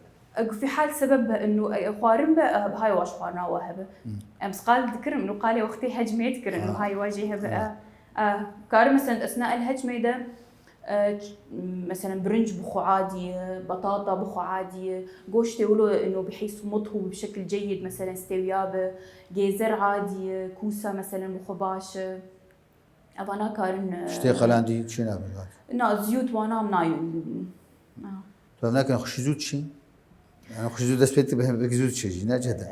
في حال سبب إنه خوارم بهاي واش خوارنا واهبه أمس قال ذكر إنه قالي وقتي هجمي ذكر إنه هاي واجهها بقى كار مثلا اثناء الهجمه ده مثلا برنج بخو عادي بطاطا بخو عادي جوشت يقولوا انه بحيث مطهو بشكل جيد مثلا استويابه جيزر عادي كوسه مثلا بخو باش ابانا كارن اشتي قلاندي تشينا نا زيوت وانا منايو فهناك نخش زيوت شي انا نخش زيوت دسبيت بك زيوت شي ناجده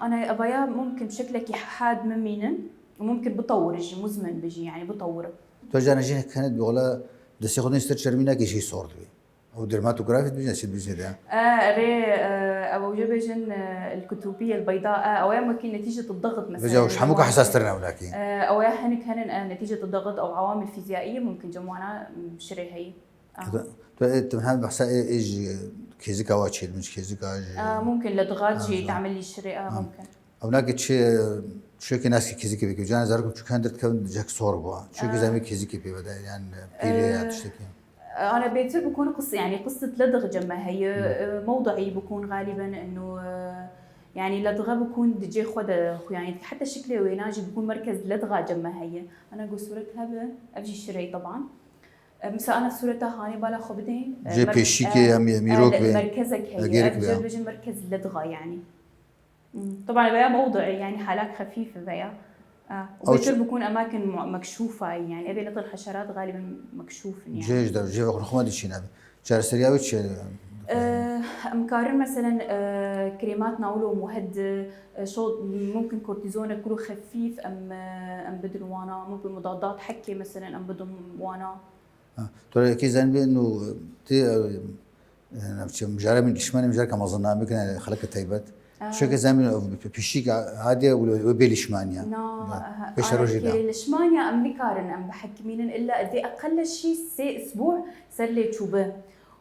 انا ابايا ممكن بشكلك حاد ممينن وممكن بطور يجي مزمن بيجي يعني بطوره توجانا جينا كانت بغلا دس ياخذني استشرمينا كي شي صورت بي او درماتوغرافي بيجي شي بيجي ده ري ابو جبجن الكتوبيه البيضاء او يمكن نتيجه الضغط مثلا بجاوش حموك حساس ترنا ولكن او هن نتيجه الضغط او عوامل فيزيائيه ممكن جمعنا بشري هي انت محمد بحسا ايج كيزيكا واتشي مش كيزيكا ممكن لدغات تعمل لي شري ممكن او ناقد شو كي ناس كيزيكي بيجي جانا زاركم شو كان درت كم جاك صوربوا شو كي زعما كيزيكي بي بدا يعني بيري تشتكي انا بيتر بكون قصه يعني قصه لدغ جمع هي موضعي بكون غالبا انه يعني لدغه بكون دجي خد يعني حتى شكله ويناجي بكون مركز لدغه جمع هي انا قصورتها بجي الشري طبعا مثلا انا صورتها هاني بالا خبدين جي بيشيكي هم ميروك مركزك هي بجد مركز لدغه يعني. طبعا بيا موضعي يعني حالات خفيفه بيا وبيصير بكون اماكن مكشوفه يعني ابي لطل الحشرات غالبا مكشوف يعني. جيش ده جي وخن خمادي شي نبي شهر سرياوي شي مكارن مثلا كريمات ناولو مهدئ شو ممكن كورتيزون كله خفيف ام بدل وانا ممكن مضادات حكي مثلا ام بدل وانا ترى كي زين بانه تي مجرد من كشمان مجرد كما ظننا ممكن خلق تايبت شو كزين بيشيك عادي وبيلشمانيا بيش روجي ده لشمانيا ام نكارن ام بحكمين الا قد اقل شيء اسبوع صار لي تشوبه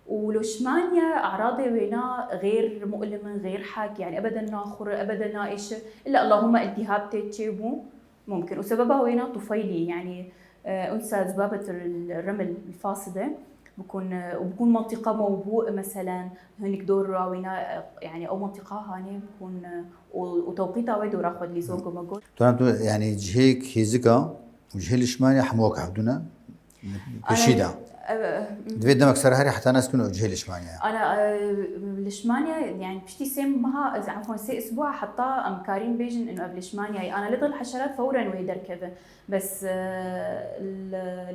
ولوشمانيا اعراضي وينا غير مؤلمه غير حاك يعني ابدا ناخر ابدا نائشه الا اللهم التهاب تيتشيبو ممكن وسببها وينا طفيلي يعني انثى ذبابه الرمل الفاسده بكون منطقه موبوء مثلا هنيك دور راوينا يعني او منطقه هاني بكون وتوقيتها وين دور اخذ لي زوج ومقول يعني جهيك هيزكا وجهي لشمانيا حموك عبدنا بشيدا دفيد دمك سر هاري حتى ناس كانوا وجهي لشمانيا انا لشمانيا يعني بشتي سيم مها عفوا سي اسبوع حتى ام كارين بيجن انه قبل لشمانيا انا لطل الحشرات فورا وهي دركبه بس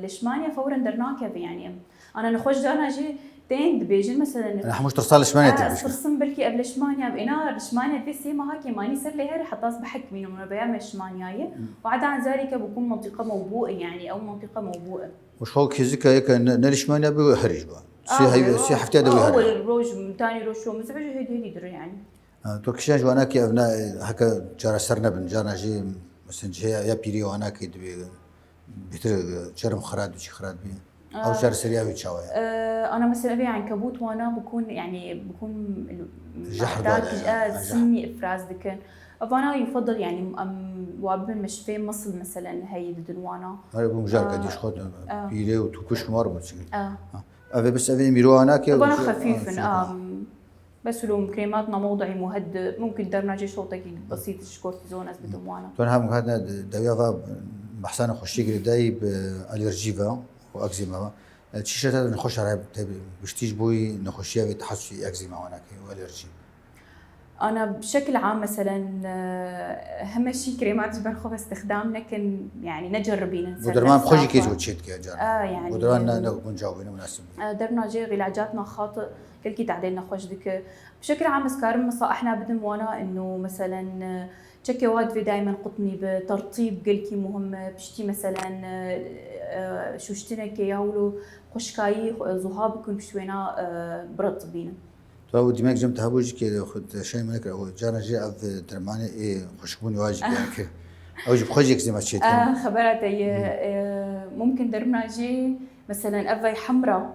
لشمانيا فورا درناكبه يعني انا نخش انا جي تين بيجن مثلا انا حموش ترسال لشمانيا تبي صرصم بركي قبل لشمانيا بقينا لشمانيا في سي ما هاكي ماني سر لي هاري حتى اصبحك منه من بيعمل لشمانيا وعدا عن ذلك بكون منطقه موبوءه يعني او منطقه موبوءه وش هو كيزيكا هيك نلشمانيا بحرج بقى سي حفتي ادوي هذا اول روج ثاني روج شو مزعج هدي دري يعني تركيا جوانا كي ابنا هكا جرى سرنا بن جانا جي مثلا جي يا بيري وانا كي دبي بيتر جرم خراد وشي خراد بي او جار سرياوي تشاوي انا مثلا ابي عنكبوت وانا بكون جحر سمي افراز دكن فانا يفضل يعني وابن مشفي مصل مثلا هي ددوانا هاي بمجال قديش خد بيري وتوكش ماربو تشي ابي بس ابي ميرو انا كي طبعا خفيف بس لو كريماتنا موضعي مهدئ ممكن درنا جي شوطك بسيط كورتيزون از بدموانا تو هم هذا دواء بحسن خشيق دايب الرجيفا واكزيما تشيشات نخش على بشتيج بوي نخشيها بتحسي اكزيما هناك والرجي انا بشكل عام مثلا اهم شيء كريمات جبن خوف استخدام لكن يعني نجربين ودرمان بخوجي كيز وتشيت كي جار يعني ودرمان نكون جاوبين مناسب درنا جي علاجاتنا خاطئ كل كي تعديلنا خوش دك بشكل عام مسكارم نصائحنا بدم وانا انه مثلا تشكي واد دائما قطني بترطيب قلكي مهم بشتي مثلا شو اشتنك ياولو خشكاي زهاب يكون بشوينا برطبين تو دماغ جمت هبوج كي خد شيء منك او جانا جي اف درماني ايه خشبوني واجد يعني او جب خجك زي ما تشيت خبرتي ممكن درمنا جي مثلا افاي حمراء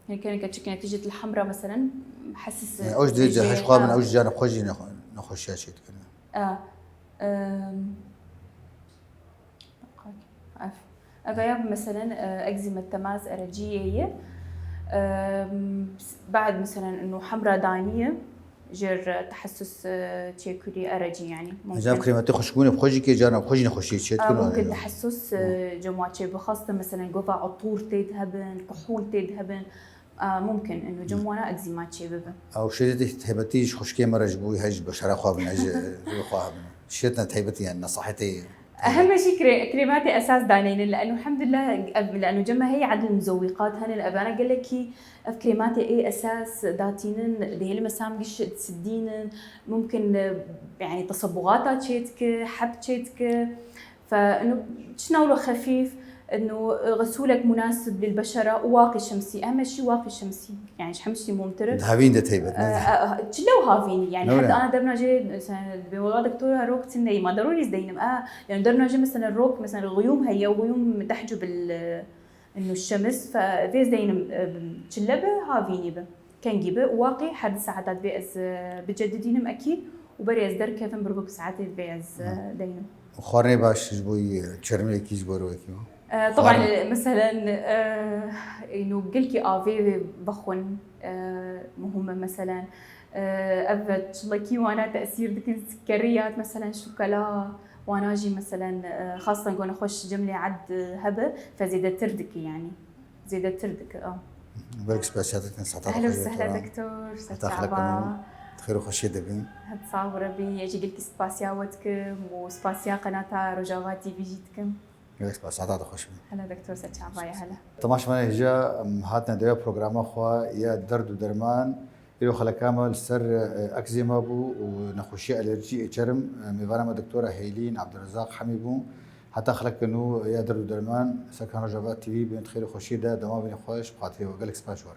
يعني كان كتشكي نتيجه الحمراء مثلا حسس يعني اوج دي هاش قابل اوج جانا خجي نخش شيت كده أغياب مثلا أكزيما التماس أرجية بعد مثلا إنه حمراء دانية جر تحسس تيكولي أرجي يعني ممكن جاب كريمة تخشبوني بخوجي كي جانا بخوجي نخشي شيء ممكن تحسس جموات شيء بخاصة مثلا قطع عطور تذهبن كحول تذهبن ممكن إنه جموانا أكزيمات شيء ببن أو شيء تهبتيش خشكي مرة جبوي هاج بشرة خوابن هاج خوابن شيتنا تهبتي يعني نصيحتي اهم شيء كريماتي اساس دانين لانه الحمد لله لانه جمع هي عدد المزوقات هن الابانا قال لك كريماتي اي اساس داتينن دي المسام قش تسدينن ممكن يعني تصبغات تشيتك حب تشيتك فانه تشناوله خفيف انه غسولك مناسب للبشره وواقي شمسي اهم شيء واقي شمسي يعني شمسي ممتر هافين ده تيبت تشلو هافين يعني حتى انا درنا جي بولا دكتوره روك تني ما ضروري زينم يعني درنا جي مثلا الروك مثلا الغيوم هي وغيوم تحجب انه الشمس ففي زينم تشلبه هافيني به كان جيبه واقي حد ساعات بيز بجددينم اكيد وبريز در كيفن بربع ساعات بيز دينم وخارني باش جبوي تشرمي كيس بروكي طبعا مثلا انه قلكي افي بخون مهمه مثلا ابد لكي وانا تاثير ديك السكريات مثلا شوكولا وانا اجي مثلا خاصه نقول اخش جمله عد هبه فزيد تردكي يعني زيادة تردك بالك سباسياتك نسعتها أهلا وسهلا دكتور ستعبا خير وخشي دبين هتصاور ربي يجي قلت سباسيا وتكم وسباسيا قناة روجافا تي في جيتكم بالك سباسياتها خشي هلا دكتور ستعبا يا هلا طماش من هجا هاتنا دوا بروجرام أخوة يا درد ودرمان إلو خلا كامل سر أكزيما بو ونخوشي ألرجي إجرم ميفانا دكتورة هيلين عبد الرزاق حميبو حتى خلق إنه يا درد ودرمان سكان روجافا تي في بنت خير وخشي ده دما بين خوش بخاطري وقالك سباشور